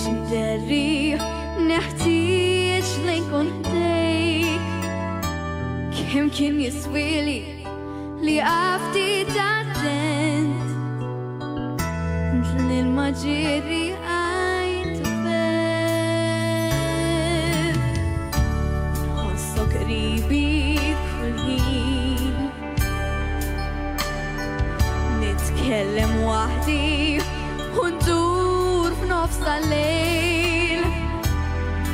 Xideri neħtieġ li nkun ħdejk kemm kien jiswili li għafti attent l-maġiri għajt fed nħossok qribi kull ħin nitkellem waħdi u ndur f'nofs tal-lejl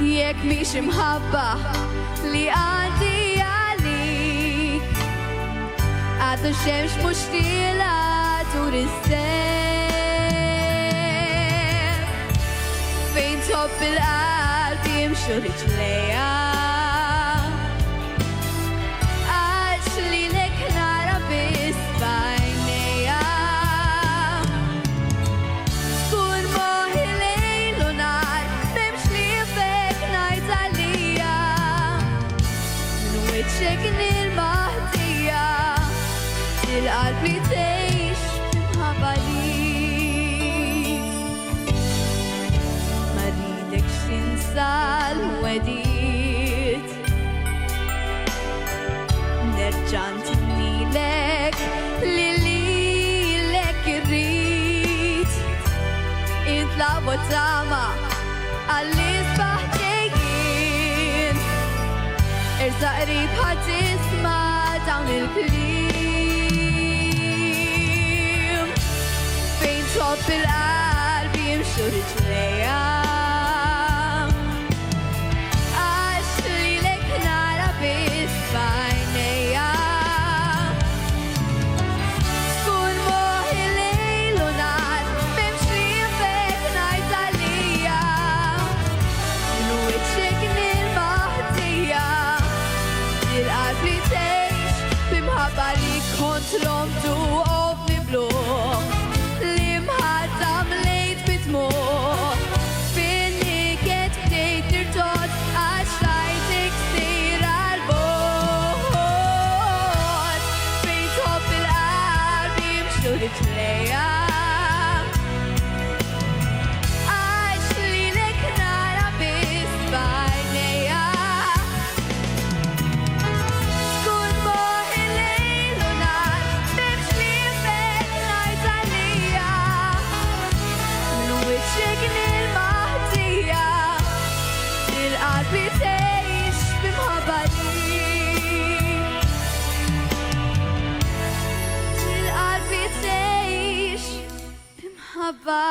jekk mhix imħabba li għandi għalik għadu xemx mhux tila tur is-seb fejn tħobb il-qalb jimxu riġlejja għax lilek nara biss b'għajnejja tkun moħi lejl u nar m'hemmx liefek ngħid għalija minn wiċċek nilmaħdija il-qalb li tgħix minħabba lik ma rridekx tinsa l-wedid nerġa' ntennilek li lilek irrid intlaq u tama għall-isbaħ ġejjin irsa' qrib ħadd tisma' dawn il-kliem fejn tħobb il-qalb jimxu riġlejja għax lilek nara biss b'għajnejja tkun moħi lejl u nar m'hemmx liefek ngħid għalija minn wiċċek nilmaħdija il-qalb li tgħix b'imħabba li kontlhom tuqofni bluq li mħaddam lejt bidmuq fin-niket bdejt nirtod għax rajtek sir għall-bogħod fejn tħobb il-qalb jimxu riġlejja għax lilek nara biss b'għajnejja tkun moħi lejl u nar m'hemmx liefek ngħid għalija minn wiċċek nilmaħdija il-qalb li tgħix b'imħabba lik il-qalb li tgħix b'imħabba